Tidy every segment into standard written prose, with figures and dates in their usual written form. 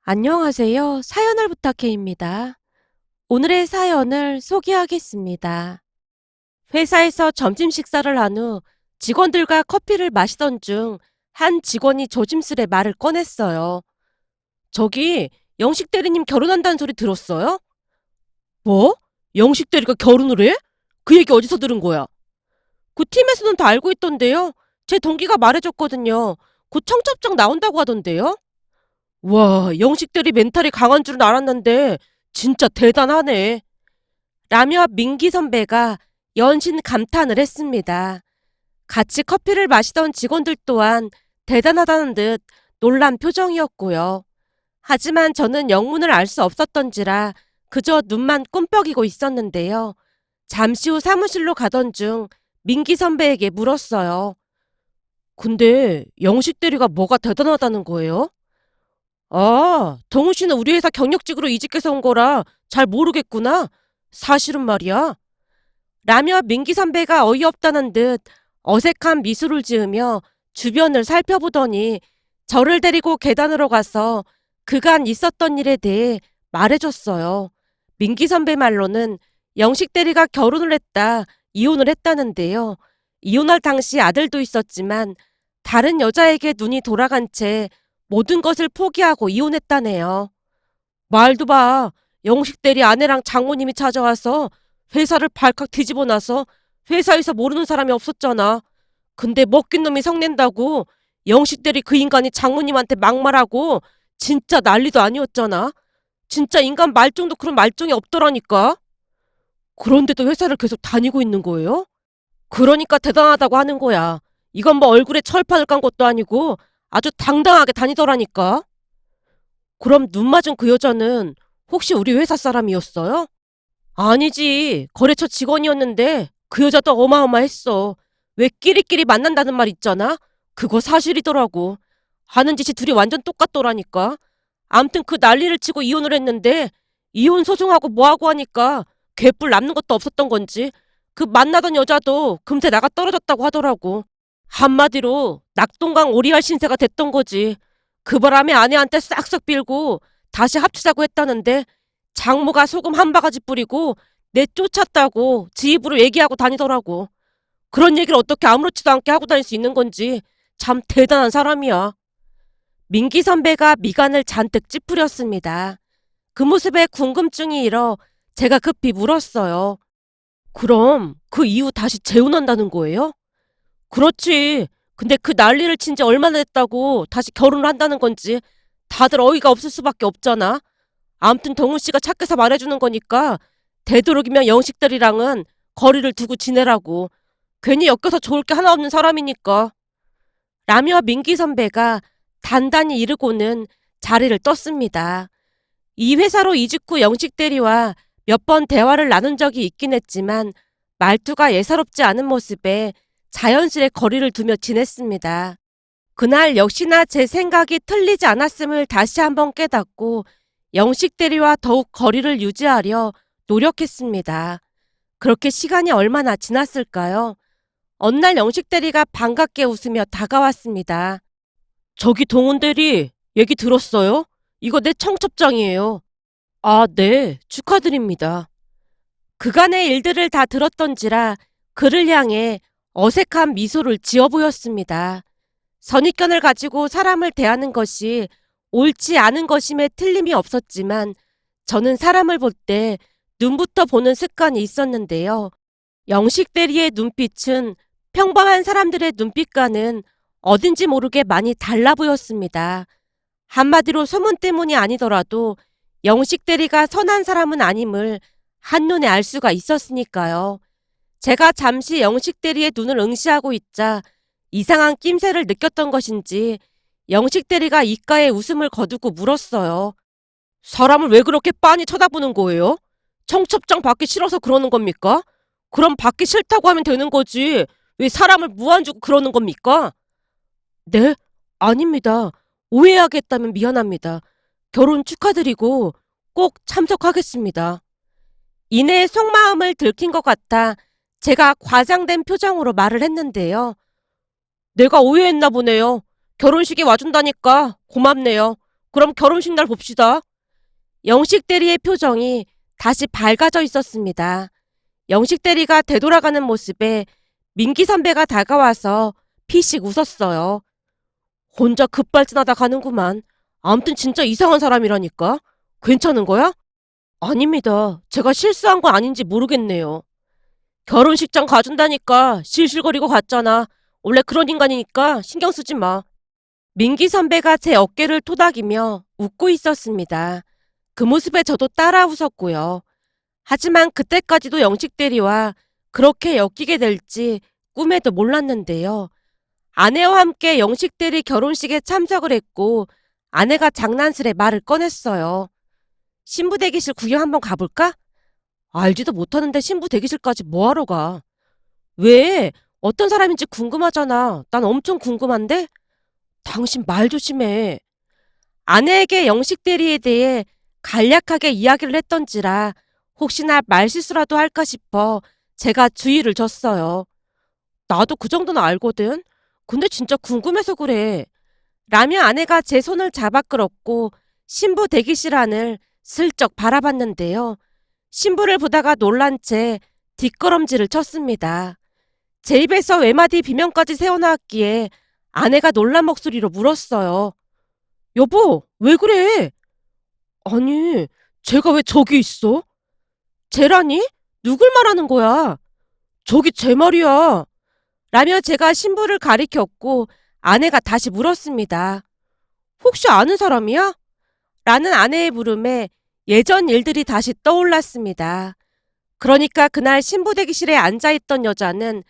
안녕하세요. 사연을 부탁해입니다. 오늘의 사연을 소개하겠습니다. 회사에서 점심 식사를 한 후 직원들과 커피를 마시던 중 한 직원이 조심스레 말을 꺼냈어요. 저기 영식 대리님 결혼한다는 소리 들었어요? 뭐? 영식 대리가 결혼을 해? 그 얘기 어디서 들은 거야? 그 팀에서는 다 알고 있던데요. 제 동기가 말해줬거든요. 곧 청첩장 나온다고 하던데요. 와, 영식 대리 멘탈이 강한 줄은 알았는데 진짜 대단하네. 라며 민기 선배가 연신 감탄을 했습니다. 같이 커피를 마시던 직원들 또한 대단하다는 듯 놀란 표정이었고요. 하지만 저는 영문을 알 수 없었던지라 그저 눈만 꿈뻑이고 있었는데요. 잠시 후 사무실로 가던 중 민기 선배에게 물었어요. 근데 영식 대리가 뭐가 대단하다는 거예요? 아, 정우 씨는 우리 회사 경력직으로 이직해서 온 거라 잘 모르겠구나. 사실은 말이야. 라며 민기 선배가 어이없다는 듯 어색한 미소를 지으며 주변을 살펴보더니 저를 데리고 계단으로 가서 그간 있었던 일에 대해 말해줬어요. 민기 선배 말로는 영식 대리가 결혼을 했다, 이혼을 했다는데요. 이혼할 당시 아들도 있었지만 다른 여자에게 눈이 돌아간 채 모든 것을 포기하고 이혼했다네요. 말도 봐. 영식 대리 아내랑 장모님이 찾아와서 회사를 발칵 뒤집어 놔서 회사에서 모르는 사람이 없었잖아. 근데 먹긴 놈이 성낸다고 영식 대리 그 인간이 장모님한테 막말하고 진짜 난리도 아니었잖아. 진짜 인간 말종도 그런 말종이 없더라니까. 그런데도 회사를 계속 다니고 있는 거예요? 그러니까 대단하다고 하는 거야. 이건 뭐 얼굴에 철판을 깐 것도 아니고 아주 당당하게 다니더라니까. 그럼 눈 맞은 그 여자는 혹시 우리 회사 사람이었어요? 아니지. 거래처 직원이었는데 그 여자도 어마어마했어. 왜 끼리끼리 만난다는 말 있잖아? 그거 사실이더라고. 하는 짓이 둘이 완전 똑같더라니까. 암튼 그 난리를 치고 이혼을 했는데 이혼 소송하고 뭐하고 하니까 개뿔 남는 것도 없었던 건지 그 만나던 여자도 금세 나가 떨어졌다고 하더라고. 한마디로 낙동강 오리알 신세가 됐던 거지. 그 바람에 아내한테 싹싹 빌고 다시 합치자고 했다는데 장모가 소금 한 바가지 뿌리고 내쫓았다고 지 입으로 얘기하고 다니더라고. 그런 얘기를 어떻게 아무렇지도 않게 하고 다닐 수 있는 건지 참 대단한 사람이야. 민기 선배가 미간을 잔뜩 찌푸렸습니다. 그 모습에 궁금증이 일어 제가 급히 물었어요. 그럼 그 이후 다시 재혼한다는 거예요? 그렇지. 근데 그 난리를 친지 얼마나 됐다고 다시 결혼을 한다는 건지 다들 어이가 없을 수밖에 없잖아. 암튼 동훈 씨가 착해서 말해주는 거니까 되도록이면 영식들이랑은 거리를 두고 지내라고. 괜히 엮여서 좋을 게 하나 없는 사람이니까. 라며 민기 선배가 단단히 이르고는 자리를 떴습니다. 이 회사로 이직 후 영식 대리와 몇 번 대화를 나눈 적이 있긴 했지만 말투가 예사롭지 않은 모습에 자연스레 거리를 두며 지냈습니다. 그날 역시나 제 생각이 틀리지 않았음을 다시 한번 깨닫고 영식 대리와 더욱 거리를 유지하려 노력했습니다. 그렇게 시간이 얼마나 지났을까요? 어느 날 영식 대리가 반갑게 웃으며 다가왔습니다. 저기 동훈 대리, 얘기 들었어요? 이거 내 청첩장이에요. 아, 네. 축하드립니다. 그간의 일들을 다 들었던지라 그를 향해 어색한 미소를 지어 보였습니다. 선입견을 가지고 사람을 대하는 것이 옳지 않은 것임에 틀림이 없었지만 저는 사람을 볼 때 눈부터 보는 습관이 있었는데요. 영식 대리의 눈빛은 평범한 사람들의 눈빛과는 어딘지 모르게 많이 달라 보였습니다. 한마디로 소문 때문이 아니더라도 영식 대리가 선한 사람은 아님을 한눈에 알 수가 있었으니까요. 제가 잠시 영식 대리의 눈을 응시하고 있자 이상한 낌새를 느꼈던 것인지 영식 대리가 입가에 웃음을 거두고 물었어요. 사람을 왜 그렇게 빤히 쳐다보는 거예요? 청첩장 받기 싫어서 그러는 겁니까? 그럼 받기 싫다고 하면 되는 거지. 왜 사람을 무안 주고 그러는 겁니까? 네? 아닙니다. 오해하게 했다면 미안합니다. 결혼 축하드리고 꼭 참석하겠습니다. 이내 속마음을 들킨 것 같아 제가 과장된 표정으로 말을 했는데요. 내가 오해했나 보네요. 결혼식에 와준다니까 고맙네요. 그럼 결혼식 날 봅시다. 영식 대리의 표정이 다시 밝아져 있었습니다. 영식 대리가 되돌아가는 모습에 민기 선배가 다가와서 피식 웃었어요. 혼자 급발진하다 가는구만. 아무튼 진짜 이상한 사람이라니까. 괜찮은 거야? 아닙니다. 제가 실수한 거 아닌지 모르겠네요. 결혼식장 가준다니까 실실거리고 갔잖아. 원래 그런 인간이니까 신경 쓰지 마. 민기 선배가 제 어깨를 토닥이며 웃고 있었습니다. 그 모습에 저도 따라 웃었고요. 하지만 그때까지도 영식 대리와 그렇게 엮이게 될지 꿈에도 몰랐는데요. 아내와 함께 영식 대리 결혼식에 참석을 했고 아내가 장난스레 말을 꺼냈어요. 신부 대기실 구경 한번 가볼까? 알지도 못하는데 신부 대기실까지 뭐하러 가? 왜? 어떤 사람인지 궁금하잖아. 난 엄청 궁금한데? 당신 말 조심해. 아내에게 영식 대리에 대해 간략하게 이야기를 했던지라 혹시나 말실수라도 할까 싶어 제가 주의를 줬어요. 나도 그 정도는 알거든. 근데 진짜 궁금해서 그래. 라며 아내가 제 손을 잡아 끌었고 신부 대기실 안을 슬쩍 바라봤는데요. 신부를 보다가 놀란 채 뒷걸음질을 쳤습니다. 제 입에서 외마디 비명까지 새어나왔기에 아내가 놀란 목소리로 물었어요. 여보, 왜 그래? 아니, 쟤가 왜 저기 있어? 쟤라니? 누굴 말하는 거야? 저기 쟤 말이야. 라며 제가 신부를 가리켰고 아내가 다시 물었습니다. 혹시 아는 사람이야? 라는 아내의 물음에 예전 일들이 다시 떠올랐습니다. 그러니까 그날 신부 대기실에 앉아있던 여자는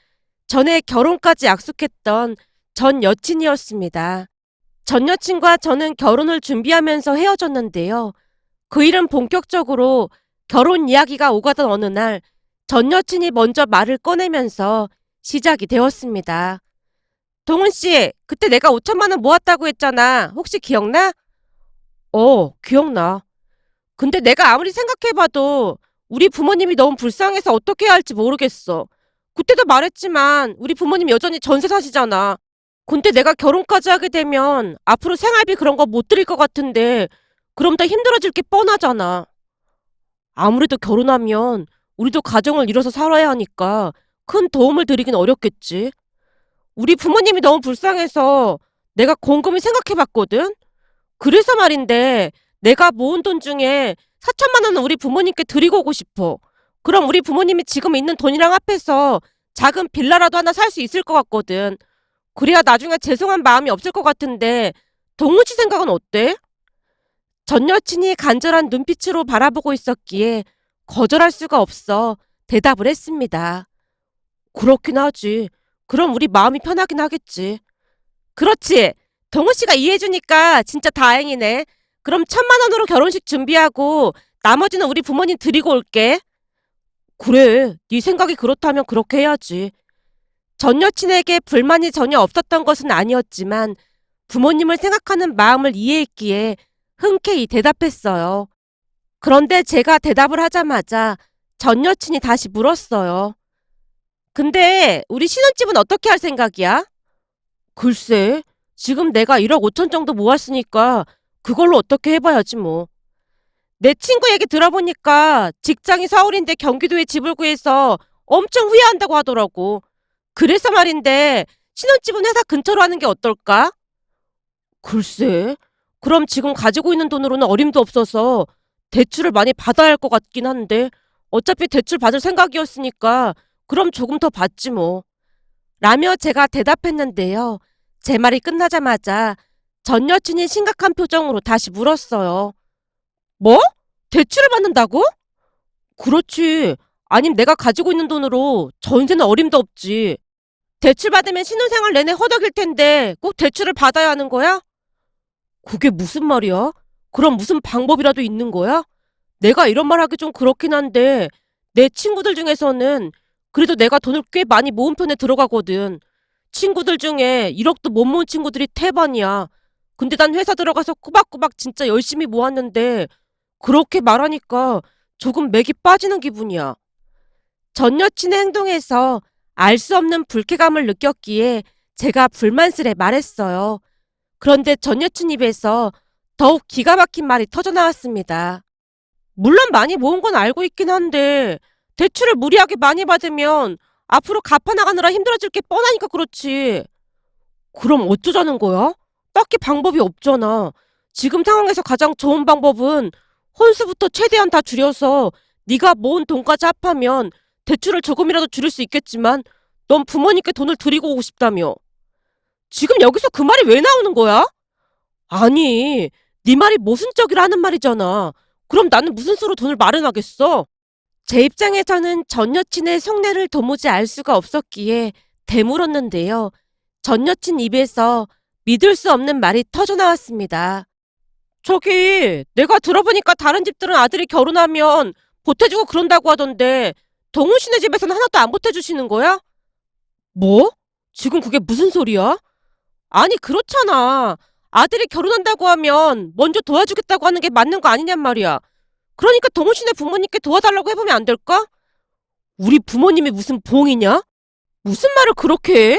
전에 결혼까지 약속했던 전 여친이었습니다. 전 여친과 저는 결혼을 준비하면서 헤어졌는데요. 그 일은 본격적으로 결혼 이야기가 오가던 어느 날 전 여친이 먼저 말을 꺼내면서 시작이 되었습니다. 동훈 씨, 그때 내가 5천만 원 모았다고 했잖아. 혹시 기억나? 기억나. 근데 내가 아무리 생각해봐도 우리 부모님이 너무 불쌍해서 어떻게 해야 할지 모르겠어. 그때도 말했지만 우리 부모님 여전히 전세 사시잖아. 근데 내가 결혼까지 하게 되면 앞으로 생활비 그런 거 못 드릴 것 같은데 그럼 더 힘들어질 게 뻔하잖아. 아무래도 결혼하면 우리도 가정을 이뤄서 살아야 하니까 큰 도움을 드리긴 어렵겠지. 우리 부모님이 너무 불쌍해서 내가 곰곰이 생각해봤거든? 그래서 말인데 내가 모은 돈 중에 4천만 원은 우리 부모님께 드리고 오고 싶어. 그럼 우리 부모님이 지금 있는 돈이랑 합해서 작은 빌라라도 하나 살 수 있을 것 같거든. 그래야 나중에 죄송한 마음이 없을 것 같은데 동훈 씨 생각은 어때? 전 여친이 간절한 눈빛으로 바라보고 있었기에 거절할 수가 없어 대답을 했습니다. 그렇긴 하지. 그럼 우리 마음이 편하긴 하겠지. 그렇지. 동훈 씨가 이해해주니까 진짜 다행이네. 그럼 1,000만 원으로 결혼식 준비하고 나머지는 우리 부모님 드리고 올게. 그래. 네 생각이 그렇다면 그렇게 해야지. 전 여친에게 불만이 전혀 없었던 것은 아니었지만 부모님을 생각하는 마음을 이해했기에 흔쾌히 대답했어요. 그런데 제가 대답을 하자마자 전 여친이 다시 물었어요. 근데 우리 신혼집은 어떻게 할 생각이야? 글쎄, 지금 내가 1억 5천 정도 모았으니까 그걸로 어떻게 해봐야지 뭐. 내 친구 얘기 들어보니까 직장이 서울인데 경기도에 집을 구해서 엄청 후회한다고 하더라고. 그래서 말인데 신혼집은 회사 근처로 하는 게 어떨까? 글쎄, 그럼 지금 가지고 있는 돈으로는 어림도 없어서 대출을 많이 받아야 할 것 같긴 한데 어차피 대출 받을 생각이었으니까 그럼 조금 더 받지 뭐. 라며 제가 대답했는데요. 제 말이 끝나자마자 전 여친이 심각한 표정으로 다시 물었어요. 뭐? 대출을 받는다고? 그렇지. 아님 내가 가지고 있는 돈으로 전세는 어림도 없지. 대출 받으면 신혼생활 내내 허덕일 텐데 꼭 대출을 받아야 하는 거야? 그게 무슨 말이야? 그럼 무슨 방법이라도 있는 거야? 내가 이런 말 하기 좀 그렇긴 한데 내 친구들 중에서는 그래도 내가 돈을 꽤 많이 모은 편에 들어가거든. 친구들 중에 1억도 못 모은 친구들이 태반이야. 근데 난 회사 들어가서 꼬박꼬박 진짜 열심히 모았는데 그렇게 말하니까 조금 맥이 빠지는 기분이야. 전 여친의 행동에서 알 수 없는 불쾌감을 느꼈기에 제가 불만스레 말했어요. 그런데 전 여친 입에서 더욱 기가 막힌 말이 터져나왔습니다. 물론 많이 모은 건 알고 있긴 한데 대출을 무리하게 많이 받으면 앞으로 갚아나가느라 힘들어질 게 뻔하니까 그렇지. 그럼 어쩌자는 거야? 딱히 방법이 없잖아. 지금 상황에서 가장 좋은 방법은 혼수부터 최대한 다 줄여서 네가 모은 돈까지 합하면 대출을 조금이라도 줄일 수 있겠지만 넌 부모님께 돈을 드리고 오고 싶다며. 지금 여기서 그 말이 왜 나오는 거야? 아니, 네 말이 모순적이라는 말이잖아. 그럼 나는 무슨 수로 돈을 마련하겠어? 제 입장에서는 전 여친의 속내를 도무지 알 수가 없었기에 되물었는데요. 전 여친 입에서 믿을 수 없는 말이 터져나왔습니다. 저기, 내가 들어보니까 다른 집들은 아들이 결혼하면 보태주고 그런다고 하던데 동훈 씨네 집에서는 하나도 안 보태주시는 거야? 뭐? 지금 그게 무슨 소리야? 아니, 그렇잖아. 아들이 결혼한다고 하면 먼저 도와주겠다고 하는 게 맞는 거 아니냔 말이야. 그러니까 동훈 씨네 부모님께 도와달라고 해보면 안 될까? 우리 부모님이 무슨 봉이냐? 무슨 말을 그렇게 해?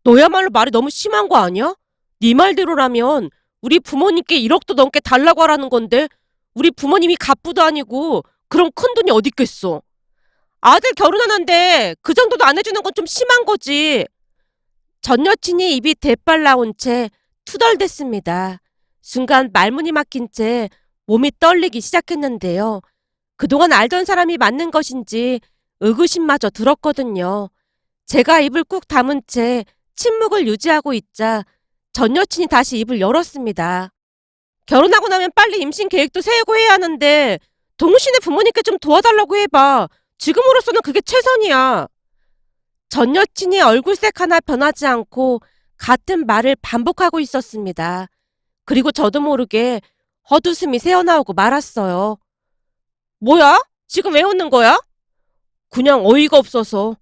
너야말로 말이 너무 심한 거 아니야? 네 말대로라면 우리 부모님께 1억도 넘게 달라고 하라는 건데 우리 부모님이 갑부도 아니고 그런 큰 돈이 어디 있겠어. 아들 결혼하는데 그 정도도 안 해주는 건 좀 심한 거지. 전 여친이 입이 대빨 나온 채 투덜댔습니다. 순간 말문이 막힌 채 몸이 떨리기 시작했는데요. 그동안 알던 사람이 맞는 것인지 의구심마저 들었거든요. 제가 입을 꾹 다문 채 침묵을 유지하고 있자 전 여친이 다시 입을 열었습니다. 결혼하고 나면 빨리 임신 계획도 세우고 해야 하는데 동훈씨네 부모님께 좀 도와달라고 해봐. 지금으로서는 그게 최선이야. 전 여친이 얼굴색 하나 변하지 않고 같은 말을 반복하고 있었습니다. 그리고 저도 모르게 헛웃음이 새어나오고 말았어요. 뭐야? 지금 왜 웃는 거야? 그냥 어이가 없어서.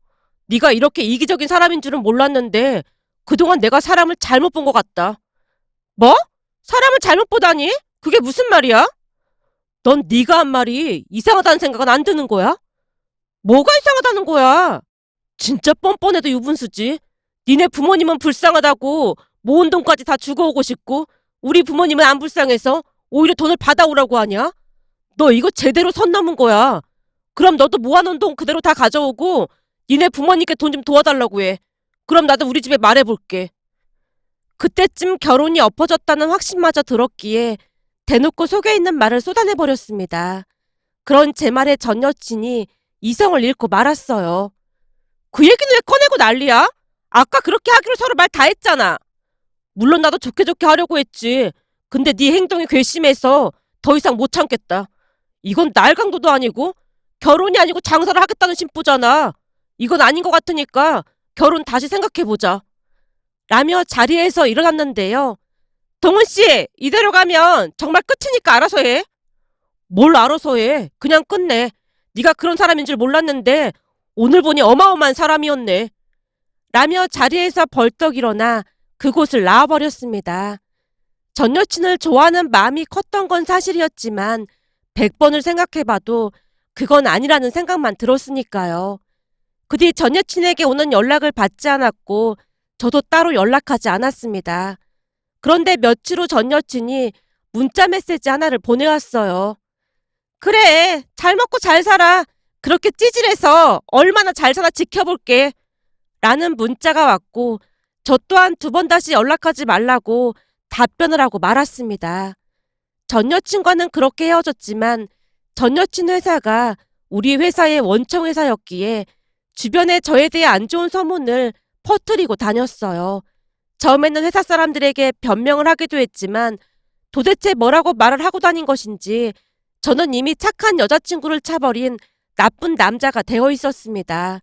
네가 이렇게 이기적인 사람인 줄은 몰랐는데 그동안 내가 사람을 잘못 본 것 같다. 뭐? 사람을 잘못 보다니? 그게 무슨 말이야? 넌 네가 한 말이 이상하다는 생각은 안 드는 거야? 뭐가 이상하다는 거야? 진짜 뻔뻔해도 유분수지. 니네 부모님은 불쌍하다고 모은 돈까지 다 주고 오고 싶고 우리 부모님은 안 불쌍해서 오히려 돈을 받아오라고 하냐? 너 이거 제대로 선 넘은 거야. 그럼 너도 모아놓은 돈 그대로 다 가져오고 니네 부모님께 돈 좀 도와달라고 해. 그럼 나도 우리 집에 말해볼게. 그때쯤 결혼이 엎어졌다는 확신마저 들었기에 대놓고 속에 있는 말을 쏟아내버렸습니다. 그런 제 말에 전 여친이 이성을 잃고 말았어요. 그 얘기는 왜 꺼내고 난리야? 아까 그렇게 하기로 서로 말 다 했잖아. 물론 나도 좋게 좋게 하려고 했지. 근데 네 행동이 괘씸해서 더 이상 못 참겠다. 이건 날강도도 아니고 결혼이 아니고 장사를 하겠다는 심보잖아. 이건 아닌 것 같으니까 결혼 다시 생각해보자. 라며 자리에서 일어났는데요. 동훈씨, 이대로 가면 정말 끝이니까 알아서 해. 뭘 알아서 해. 그냥 끝내. 네가 그런 사람인 줄 몰랐는데 오늘 보니 어마어마한 사람이었네. 라며 자리에서 벌떡 일어나 그곳을 나와버렸습니다. 전 여친을 좋아하는 마음이 컸던 건 사실이었지만 100번을 생각해봐도 그건 아니라는 생각만 들었으니까요. 그 뒤 전 여친에게 오는 연락을 받지 않았고 저도 따로 연락하지 않았습니다. 그런데 며칠 후 전 여친이 문자 메시지 하나를 보내왔어요. 그래, 잘 먹고 잘 살아. 그렇게 찌질해서 얼마나 잘 사나 지켜볼게. 라는 문자가 왔고 저 또한 2번 다시 연락하지 말라고 답변을 하고 말았습니다. 전 여친과는 그렇게 헤어졌지만 전 여친 회사가 우리 회사의 원청 회사였기에 주변에 저에 대해 안 좋은 소문을 퍼뜨리고 다녔어요. 처음에는 회사 사람들에게 변명을 하기도 했지만 도대체 뭐라고 말을 하고 다닌 것인지 저는 이미 착한 여자친구를 차버린 나쁜 남자가 되어 있었습니다.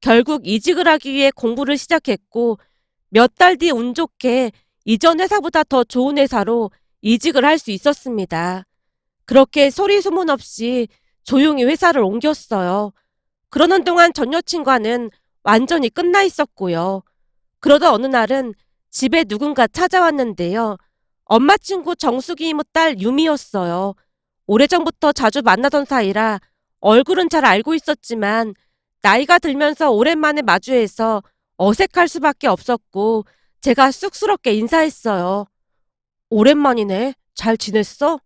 결국 이직을 하기 위해 공부를 시작했고 몇 달 뒤 운 좋게 이전 회사보다 더 좋은 회사로 이직을 할 수 있었습니다. 그렇게 소리 소문 없이 조용히 회사를 옮겼어요. 그러는 동안 전 여친과는 완전히 끝나 있었고요. 그러다 어느 날은 집에 누군가 찾아왔는데요. 엄마 친구 정숙이 이모 딸 유미였어요. 오래전부터 자주 만나던 사이라 얼굴은 잘 알고 있었지만 나이가 들면서 오랜만에 마주해서 어색할 수밖에 없었고 제가 쑥스럽게 인사했어요. 오랜만이네. 잘 지냈어?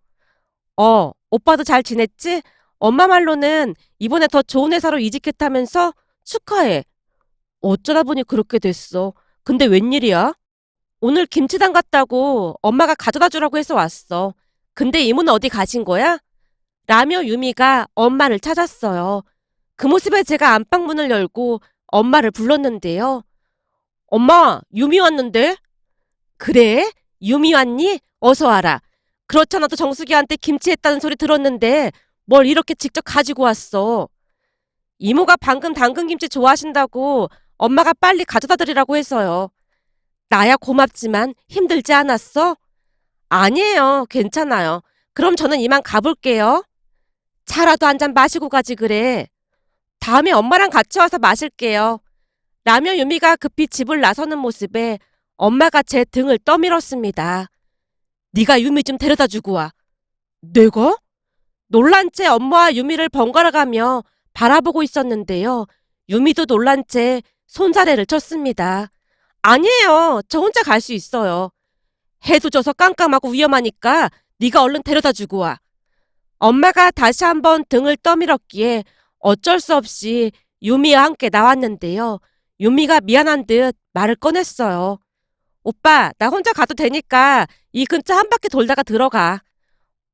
오빠도 잘 지냈지? 엄마 말로는 이번에 더 좋은 회사로 이직했다면서? 축하해. 어쩌다 보니 그렇게 됐어. 근데 웬일이야? 오늘 김치당 갔다고 엄마가 가져다 주라고 해서 왔어. 근데 이모는 어디 가신 거야? 라며 유미가 엄마를 찾았어요. 그 모습에 제가 안방문을 열고 엄마를 불렀는데요. 엄마, 유미 왔는데? 그래? 유미 왔니? 어서 와라. 그렇잖아도 정수기한테 김치 했다는 소리 들었는데 뭘 이렇게 직접 가지고 왔어. 이모가 방금 당근김치 좋아하신다고 엄마가 빨리 가져다 드리라고 해서요. 나야 고맙지만 힘들지 않았어? 아니에요. 괜찮아요. 그럼 저는 이만 가볼게요. 차라도 한 잔 마시고 가지 그래. 다음에 엄마랑 같이 와서 마실게요. 라며 유미가 급히 집을 나서는 모습에 엄마가 제 등을 떠밀었습니다. 네가 유미 좀 데려다 주고 와. 내가? 놀란 채 엄마와 유미를 번갈아 가며 바라보고 있었는데요. 유미도 놀란 채 손사래를 쳤습니다. 아니에요. 저 혼자 갈 수 있어요. 해도 져서 깜깜하고 위험하니까 네가 얼른 데려다 주고 와. 엄마가 다시 한번 등을 떠밀었기에 어쩔 수 없이 유미와 함께 나왔는데요. 유미가 미안한 듯 말을 꺼냈어요. 오빠, 나 혼자 가도 되니까 이 근처 한 바퀴 돌다가 들어가.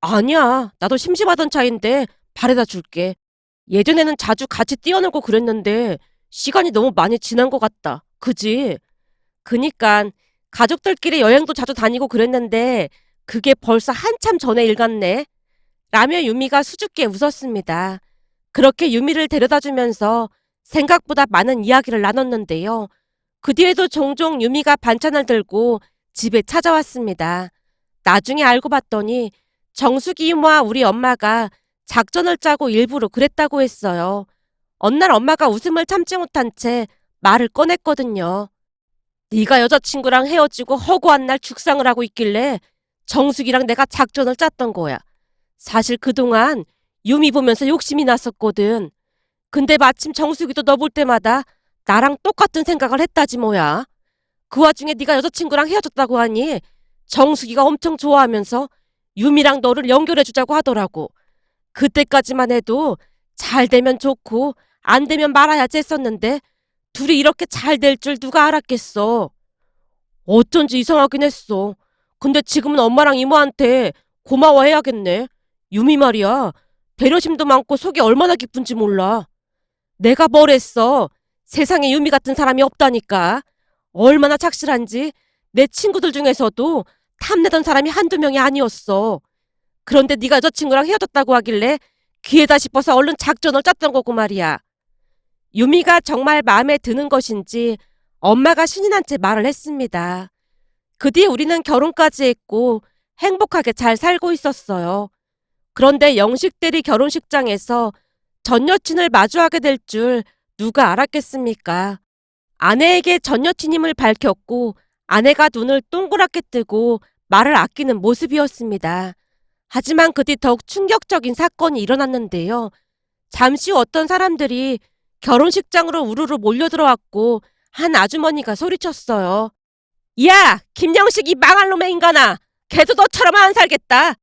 아니야, 나도 심심하던 차인데 바래다 줄게. 예전에는 자주 같이 뛰어놀고 그랬는데 시간이 너무 많이 지난 것 같다. 그지? 그니깐 가족들끼리 여행도 자주 다니고 그랬는데 그게 벌써 한참 전의 일 같네. 라며 유미가 수줍게 웃었습니다. 그렇게 유미를 데려다 주면서 생각보다 많은 이야기를 나눴는데요. 그 뒤에도 종종 유미가 반찬을 들고 집에 찾아왔습니다. 나중에 알고 봤더니 정수기 이모와 우리 엄마가 작전을 짜고 일부러 그랬다고 했어요. 어느 날 엄마가 웃음을 참지 못한 채 말을 꺼냈거든요. 네가 여자친구랑 헤어지고 허구한 날 죽상을 하고 있길래 정수기랑 내가 작전을 짰던 거야. 사실 그동안 유미 보면서 욕심이 났었거든. 근데 마침 정수기도 너 볼 때마다 나랑 똑같은 생각을 했다지 뭐야. 그 와중에 네가 여자친구랑 헤어졌다고 하니 정수기가 엄청 좋아하면서 유미랑 너를 연결해주자고 하더라고. 그때까지만 해도 잘 되면 좋고 안 되면 말아야지 했었는데 둘이 이렇게 잘 될 줄 누가 알았겠어. 어쩐지 이상하긴 했어. 근데 지금은 엄마랑 이모한테 고마워해야겠네. 유미 말이야. 배려심도 많고 속이 얼마나 깊은지 몰라. 내가 뭘 했어. 세상에 유미 같은 사람이 없다니까. 얼마나 착실한지 내 친구들 중에서도 탐내던 사람이 한두 명이 아니었어. 그런데 네가 여자친구랑 헤어졌다고 하길래 기회다 싶어서 얼른 작전을 짰던 거고 말이야. 유미가 정말 마음에 드는 것인지 엄마가 신이 난 채 말을 했습니다. 그 뒤에 우리는 결혼까지 했고 행복하게 잘 살고 있었어요. 그런데 영식대리 결혼식장에서 전 여친을 마주하게 될 줄 누가 알았겠습니까? 아내에게 전 여친임을 밝혔고 아내가 눈을 동그랗게 뜨고 말을 아끼는 모습이었습니다. 하지만 그 뒤 더욱 충격적인 사건이 일어났는데요. 잠시 후 어떤 사람들이 결혼식장으로 우르르 몰려들어왔고 한 아주머니가 소리쳤어요. 야! 김영식 이 망할 놈의 인간아! 걔도 너처럼 안 살겠다!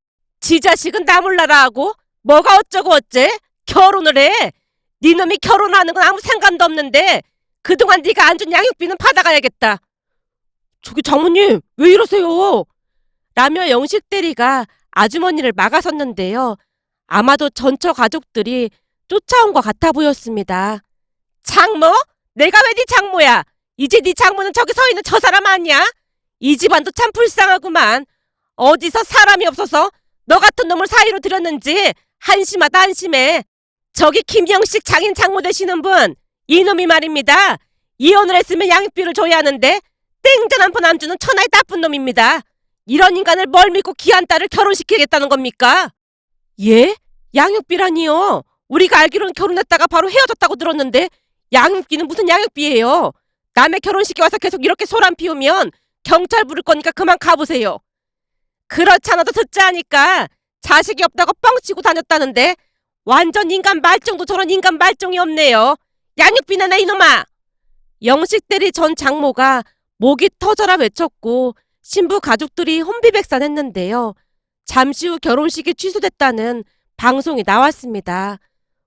지 자식은 나 몰라라 하고 뭐가 어쩌고 어째? 결혼을 해! 네 놈이 결혼하는 건 아무 상관도 없는데 그동안 네가 안 준 양육비는 받아가야겠다. 저기 장모님 왜 이러세요? 라며 영식 대리가 아주머니를 막아섰는데요. 아마도 전처 가족들이 쫓아온 것 같아 보였습니다. 장모? 내가 왜 네 장모야? 이제 네 장모는 저기 서 있는 저 사람 아니야? 이 집안도 참 불쌍하구만. 어디서 사람이 없어서 너 같은 놈을 사이로 들였는지 한심하다 한심해. 저기 김영식 장인 장모 되시는 분, 이놈이 말입니다. 이혼을 했으면 양육비를 줘야 하는데 땡전 한 푼 안 주는 천하의 나쁜 놈입니다. 이런 인간을 뭘 믿고 귀한 딸을 결혼시키겠다는 겁니까? 예? 양육비라니요? 우리가 알기로는 결혼했다가 바로 헤어졌다고 들었는데 양육비는 무슨 양육비예요? 남의 결혼식에 와서 계속 이렇게 소란 피우면 경찰 부를 거니까 그만 가보세요. 그렇잖아도 듣자 하니까 자식이 없다고 뻥치고 다녔다는데 완전 인간 말종도 저런 인간 말종이 없네요. 양육비나 내 이놈아! 영식대리 전 장모가 목이 터져라 외쳤고 신부 가족들이 혼비백산했는데요. 잠시 후 결혼식이 취소됐다는 방송이 나왔습니다.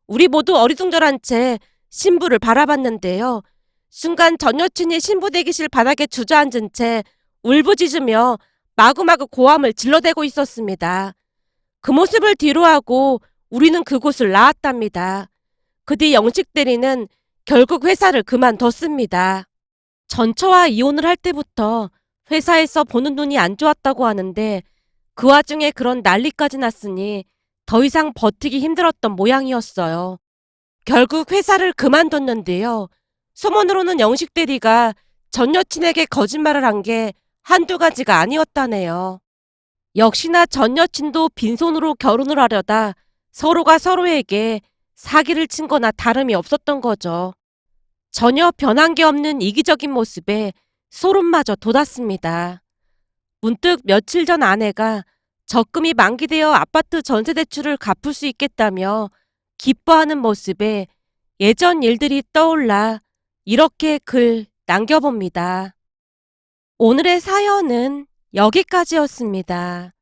우리 모두 어리둥절한 채 신부를 바라봤는데요. 순간 전 여친이 신부 대기실 바닥에 주저앉은 채 울부짖으며 마구마구 고함을 질러대고 있었습니다. 그 모습을 뒤로하고 우리는 그곳을 나왔답니다. 그 뒤 영식 대리는 결국 회사를 그만뒀습니다. 전처와 이혼을 할 때부터 회사에서 보는 눈이 안 좋았다고 하는데 그 와중에 그런 난리까지 났으니 더 이상 버티기 힘들었던 모양이었어요. 결국 회사를 그만뒀는데요. 소문으로는 영식 대리가 전 여친에게 거짓말을 한 게 한두 가지가 아니었다네요. 역시나 전 여친도 빈손으로 결혼을 하려다 서로가 서로에게 사기를 친 거나 다름이 없었던 거죠. 전혀 변한 게 없는 이기적인 모습에 소름마저 돋았습니다. 문득 며칠 전 아내가 적금이 만기되어 아파트 전세 대출을 갚을 수 있겠다며 기뻐하는 모습에 예전 일들이 떠올라 이렇게 글 남겨봅니다. 오늘의 사연은 여기까지였습니다.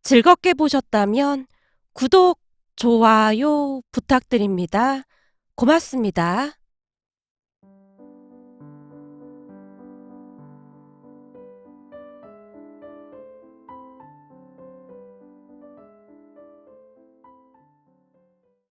즐겁게 보셨다면 구독, 좋아요 부탁드립니다. 고맙습니다.